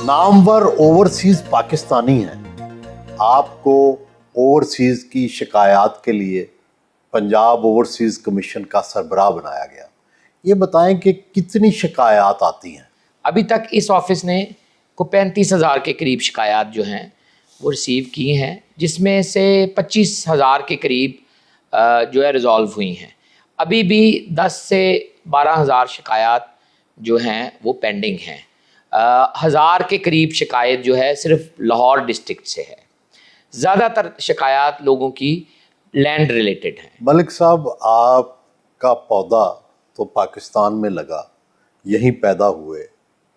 نامور اوورسیز پاکستانی ہیں، آپ کو اوورسیز کی شکایات کے لیے پنجاب اوورسیز کمیشن کا سربراہ بنایا گیا۔ یہ بتائیں کہ کتنی شکایات آتی ہیں؟ ابھی تک اس آفس نے کو 35,000 کے قریب شکایات جو ہیں وہ ریسیو کی ہیں، جس میں سے 25,000 کے قریب جو ہے ریزالو ہوئی ہیں۔ ابھی بھی 10 سے 12,000 شکایات جو ہیں وہ پینڈنگ ہیں۔ 1,000 کے قریب شکایت جو ہے صرف لاہور ڈسٹرکٹ سے ہے۔ زیادہ تر شکایات لوگوں کی لینڈ ریلیٹڈ ہیں۔ ملک صاحب، آپ کا پودا تو پاکستان میں لگا، یہیں پیدا ہوئے،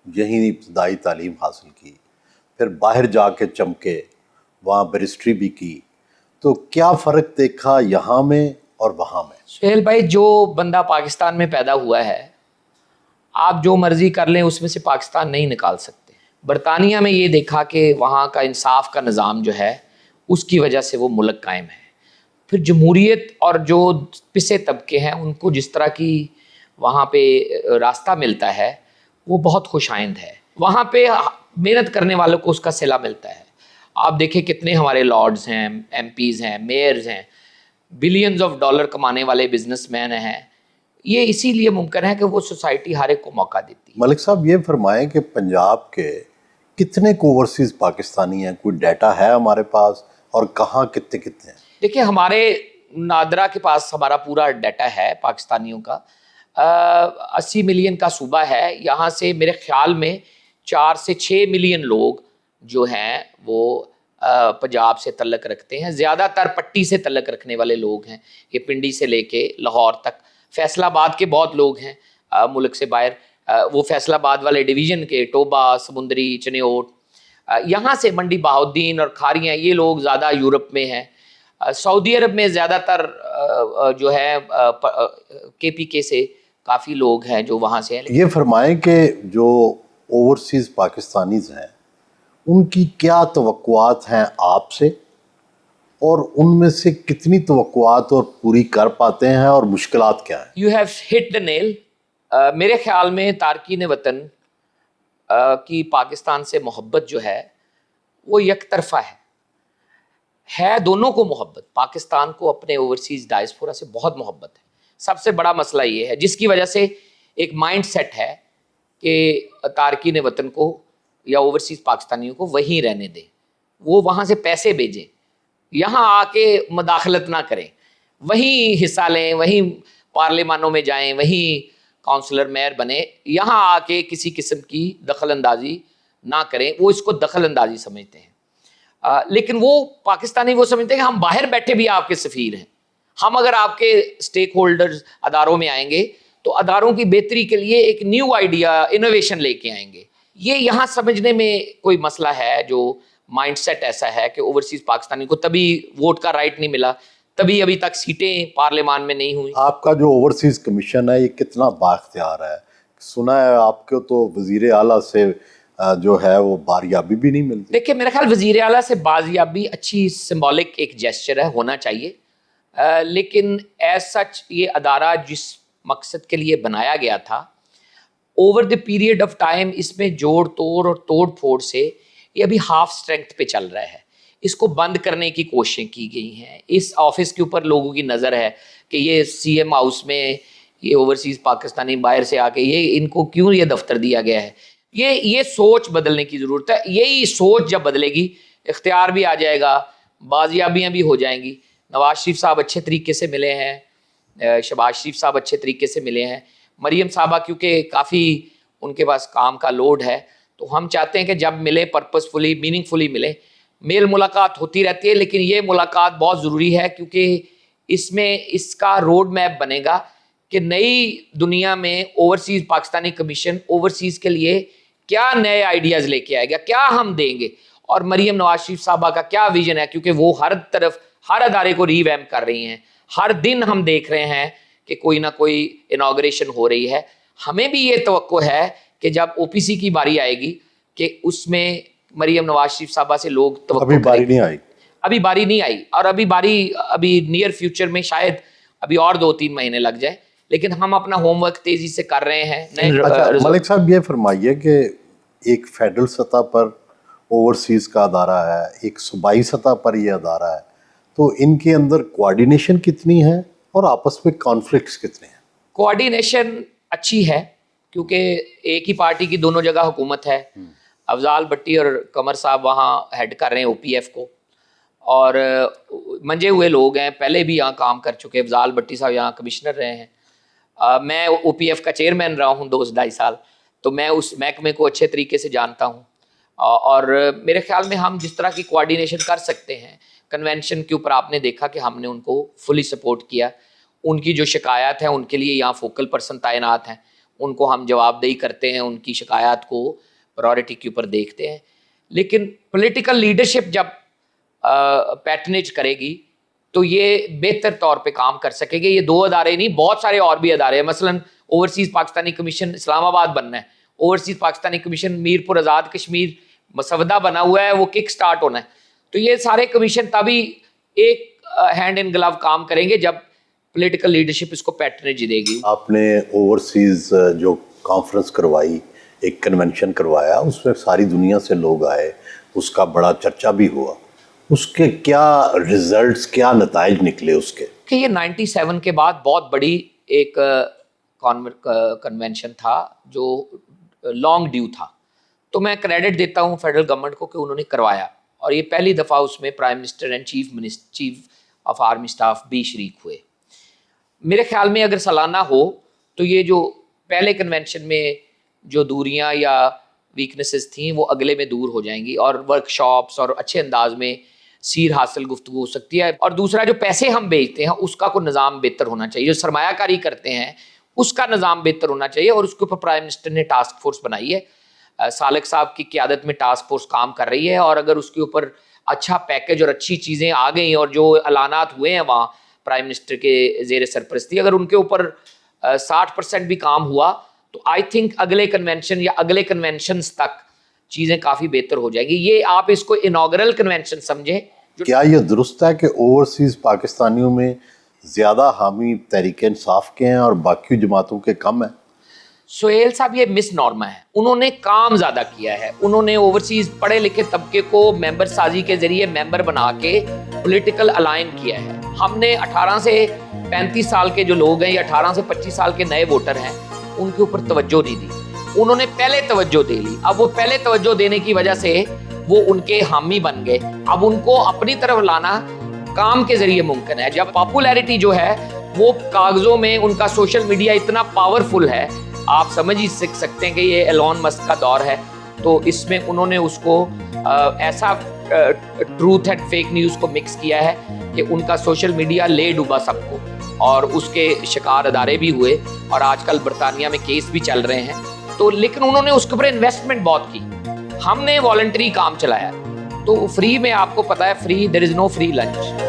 یہیں ابتدائی تعلیم حاصل کی، پھر باہر جا کے چمکے، وہاں بیرسٹری بھی کی، تو کیا فرق دیکھا یہاں میں اور وہاں میں؟ سہیل بھائی، جو بندہ پاکستان میں پیدا ہوا ہے، آپ جو مرضی کر لیں اس میں سے پاکستان نہیں نکال سکتے۔ برطانیہ میں یہ دیکھا کہ وہاں کا انصاف کا نظام جو ہے اس کی وجہ سے وہ ملک قائم ہے۔ پھر جمہوریت اور جو پسے طبقے ہیں ان کو جس طرح کی وہاں پہ راستہ ملتا ہے وہ بہت خوش آئند ہے۔ وہاں پہ محنت کرنے والوں کو اس کا صلہ ملتا ہے۔ آپ دیکھیں کتنے ہمارے لارڈز ہیں، ایم پیز ہیں، میئرز ہیں، بلینز آف ڈالر کمانے والے بزنس مین ہیں۔ یہ اسی لیے ممکن ہے کہ وہ سوسائٹی ہر ایک کو موقع دیتی ہے۔ ملک صاحب، یہ فرمائیں کہ پنجاب کے کتنے کو اوورسیز پاکستانی ہیں؟ کوئی ڈیٹا ہے ہمارے پاس، اور کہاں کتنے ہیں؟ دیکھیں، ہمارے نادرا کے پاس ہمارا پورا ڈیٹا ہے پاکستانیوں کا۔ 80 ملین کا صوبہ ہے، یہاں سے میرے خیال میں 4 سے 6 ملین لوگ جو ہیں وہ پنجاب سے تعلق رکھتے ہیں۔ زیادہ تر پٹی سے تعلق رکھنے والے لوگ ہیں، یہ پنڈی سے لے کے لاہور تک۔ فیصل آباد کے بہت لوگ ہیں ملک سے باہر، وہ فیصل آباد والے ڈویژن کے، ٹوبا، سمندری، چنیوٹ، یہاں سے منڈی بہاؤدین اور کھاریاں، یہ لوگ زیادہ یورپ میں ہیں۔ سعودی عرب میں زیادہ تر جو ہے کے پی کے سے کافی لوگ ہیں جو وہاں سے ہیں۔ یہ فرمائیں کہ جو اوورسیز پاکستانیز ہیں ان کی کیا توقعات ہیں آپ سے، اور ان میں سے کتنی توقعات اور پوری کر پاتے ہیں، اور مشکلات کیا ہیں؟ یو ہیو ہٹ دا نیل۔ میرے خیال میں تارکین وطن کی پاکستان سے محبت جو ہے وہ یک طرفہ ہے دونوں کو محبت۔ پاکستان کو اپنے اوورسیز ڈائسپورا سے بہت محبت ہے۔ سب سے بڑا مسئلہ یہ ہے جس کی وجہ سے ایک مائنڈ سیٹ ہے کہ تارکین وطن کو یا اوورسیز پاکستانیوں کو وہیں رہنے دیں، وہ وہاں سے پیسے بھیجیں، یہاں آ کے مداخلت نہ کریں، وہیں حصہ لیں، وہیں پارلیمانوں میں جائیں، وہیں کونسلر میئر بنے، یہاں آ کے کسی قسم کی دخل اندازی نہ کریں۔ وہ اس کو دخل اندازی سمجھتے ہیں، لیکن وہ پاکستانی وہ سمجھتے ہیں کہ ہم باہر بیٹھے بھی آپ کے سفیر ہیں، ہم اگر آپ کے اسٹیک ہولڈرز اداروں میں آئیں گے تو اداروں کی بہتری کے لیے ایک نیو آئیڈیا، انوویشن لے کے آئیں گے۔ یہ یہاں سمجھنے میں کوئی مسئلہ ہے، جو مائنڈ سیٹ ایسا ہے کہ اوورسیز پاکستانی کو تبھی ووٹ کا رائٹ نہیں ملا، تبھی ابھی تک سیٹیں پارلیمان میں نہیں ہوئی۔ آپ کا جو اوورسیز کمیشن ہے یہ کتنا بااختیار ہے؟ سنا ہے آپ کو تو وزیر اعلیٰ سے جو ہے وہ بازیابی بھی نہیں ملتی۔ دیکھیں، میرا خیال وزیر اعلیٰ سے بازیابی اچھی سمبولک ایک جیسچر ہے، ہونا چاہیے، لیکن ایز سچ یہ ادارہ جس مقصد کے لیے بنایا گیا تھا، over the period of time اس میں جوڑ توڑ اور توڑ پھوڑ سے یہ ابھی ہاف اسٹرینتھ پہ چل رہا ہے۔ اس کو بند کرنے کی کوششیں کی گئی ہیں۔ اس آفس کے اوپر لوگوں کی نظر ہے کہ یہ سی ایم ہاؤس میں یہ اوورسیز پاکستانی باہر سے آ کے یہ ان کو کیوں یہ دفتر دیا گیا ہے۔ یہ سوچ بدلنے کی ضرورت ہے۔ یہی سوچ جب بدلے گی، اختیار بھی آ جائے گا، بازیابیاں بھی ہو جائیں گی۔ نواز شریف صاحب اچھے طریقے سے ملے ہیں، شہباز شریف صاحب اچھے طریقے سے ملے ہیں، مریم صاحبہ کیونکہ کافی ان کے پاس کام کا لوڈ ہے، تو ہم چاہتے ہیں کہ جب ملے پرپسفلی، میننگ فلی ملے۔ میل ملاقات ہوتی رہتی ہے، لیکن یہ ملاقات بہت ضروری ہے کیونکہ اس میں اس کا روڈ میپ بنے گا کہ نئی دنیا میں اوورسیز پاکستانی کمیشن اوورسیز کے لیے کیا نئے آئیڈیاز لے کے آئے گا، کیا ہم دیں گے، اور مریم نواز شریف صاحبہ کا کیا ویژن ہے، کیونکہ وہ ہر طرف ہر ادارے کو ری ویمپ کر رہی ہیں۔ ہر دن ہم دیکھ رہے ہیں کہ کوئی نہ کوئی انوگریشن ہو رہی ہے۔ ہمیں بھی یہ توقع ہے کہ جب او پی سی کی باری آئے گی کہ اس میں مریم نواز شریف صاحبہ سے لوگ توقع ابھی باری نہیں آئی، ابھی باری نہیں آئی، اور ابھی نیئر فیوچر میں شاید ابھی اور 2-3 مہینے لگ جائے، لیکن ہم اپنا ہوم ورک تیزی سے کر رہے ہیں۔ ملک صاحب یہ فرمائیے کہ ایک فیڈرل سطح پر اوورسیز کا ادارہ ہے, ایک صوبائی سطح پر یہ ادارہ ہے, تو ان کے اندر کوآرڈینیشن کتنی ہے اور آپس میں کانفلکٹس کتنے ہیں؟ کوآرڈینیشن اچھی ہے کیونکہ ایک ہی پارٹی کی دونوں جگہ حکومت ہے. افضال بھٹی اور قمر صاحب وہاں ہیڈ کر رہے ہیں OPF کو, اور منجے ہوئے لوگ ہیں, پہلے بھی یہاں کام کر چکے. افضال بھٹی صاحب یہاں کمشنر رہے ہیں, میں OPF کا چیئرمین رہا ہوں 2-2.5 سال, تو میں اس محکمے کو اچھے طریقے سے جانتا ہوں. اور میرے خیال میں ہم جس طرح کی کوآرڈینیشن کر سکتے ہیں, کنونشن کے اوپر آپ نے دیکھا کہ ہم نے ان کو فلی سپورٹ کیا. ان کی جو شکایات ہیں ان کے لیے یہاں فوکل پرسن تعینات ہیں, ان کو ہم جواب دہی کرتے ہیں, ان کی شکایات کو پرائورٹی کے اوپر دیکھتے ہیں. لیکن پولیٹیکل لیڈرشپ جب پیٹرنیج کرے گی تو یہ بہتر طور پہ کام کر سکے گی. یہ 2 ادارے نہیں, بہت سارے اور بھی ادارے ہیں. مثلاً اوورسیز پاکستانی کمیشن اسلام آباد بننا ہے, اوورسیز پاکستانی کمیشن میر پور آزاد کشمیر مسودہ بنا ہوا ہے, وہ کک سٹارٹ ہونا ہے. تو یہ سارے کمیشن تبھی ایک ہینڈ ان گلو کام کریں گے جب پولیٹیکل لیڈرشپ اس کو پیٹرنیج دے گی. آپ نے اوورسیز جو کانفرنس کروائی, ایک کنونشن کروایا, اس میں ساری دنیا سے لوگ آئے, اس کا بڑا چرچا بھی ہوا. اس کے کیا ریزلٹس, کیا نتائج نکلے اس کے؟ کہ یہ 97 کے بعد بہت بڑی ایک کنونشن تھا جو لانگ ڈیو تھا. تو میں کریڈٹ دیتا ہوں فیڈرل گورنمنٹ کو کہ انہوں نے کروایا, اور یہ پہلی دفعہ اس میں prime minister and chief of army staff بھی شریک ہوئے. میرے خیال میں اگر سالانہ ہو تو یہ جو پہلے کنونشن میں جو دوریاں یا ویکنیسز تھیں وہ اگلے میں دور ہو جائیں گی, اور ورک شاپس اور اچھے انداز میں سیر حاصل گفتگو ہو سکتی ہے. اور دوسرا جو پیسے ہم بیچتے ہیں اس کا کوئی نظام بہتر ہونا چاہیے, جو سرمایہ کاری کرتے ہیں اس کا نظام بہتر ہونا چاہیے. اور اس کے اوپر پرائم منسٹر نے ٹاسک فورس بنائی ہے, سالک صاحب کی قیادت میں ٹاسک فورس کام کر رہی ہے. اور اگر اس کے اوپر اچھا پیکج اور اچھی چیزیں آ گئیں, اور جو اعلانات ہوئے ہیں وہاں پرائم منسٹر کے زیر سرپرستی, اگر ان کے اوپر 60% بھی کام ہوا تو آئی تھنک اگلے کنونشن یا اگلے کنونشنز تک چیزیں کافی بہتر ہو جائیں گی. یہ آپ اس کو انوگرل کنونشن سمجھیں. کیا یہ درست ہے کہ اوورسیز پاکستانیوں میں زیادہ حامی تحریک انصاف کے ہیں اور باقی جماعتوں کے کم ہیں؟ سہیل صاحب یہ مس نارما ہے. انہوں نے کام زیادہ کیا ہے, انہوں نے اوورسیز پڑھے لکھے طبقے کو ممبر سازی کے ذریعے ممبر بنا کے پولیٹیکل الائن کیا ہے. ہم نے 18 سے 35 سال کے جو لوگ ہیں یا 18 سے 25 سال کے نئے ووٹر ہیں ان کے اوپر توجہ نہیں دی, انہوں نے پہلے توجہ دے لی. اب وہ پہلے توجہ دینے کی وجہ سے وہ ان کے حامی بن گئے. اب ان کو اپنی طرف لانا کام کے ذریعے ممکن ہے. جب پاپولیرٹی جو ہے وہ کاغذوں میں, ان کا سوشل میڈیا اتنا پاورفل ہے, آپ سمجھ ہی سکتے ہیں کہ یہ ایلون مسک کا دور ہے. تو اس میں انہوں نے اس کو ایسا ٹروتھ اینڈ فیک نیوز کو مکس کیا ہے کہ ان کا سوشل میڈیا لے ڈوبا سب کو, اور اس کے شکار ادارے بھی ہوئے, اور آج کل برطانیہ میں کیس بھی چل رہے ہیں. تو لیکن انہوں نے اس کے اوپر انویسٹمنٹ بہت کی. ہم نے والنٹری کام چلایا, تو فری میں آپ کو پتا ہے, فری دیر از نو فری لنچ.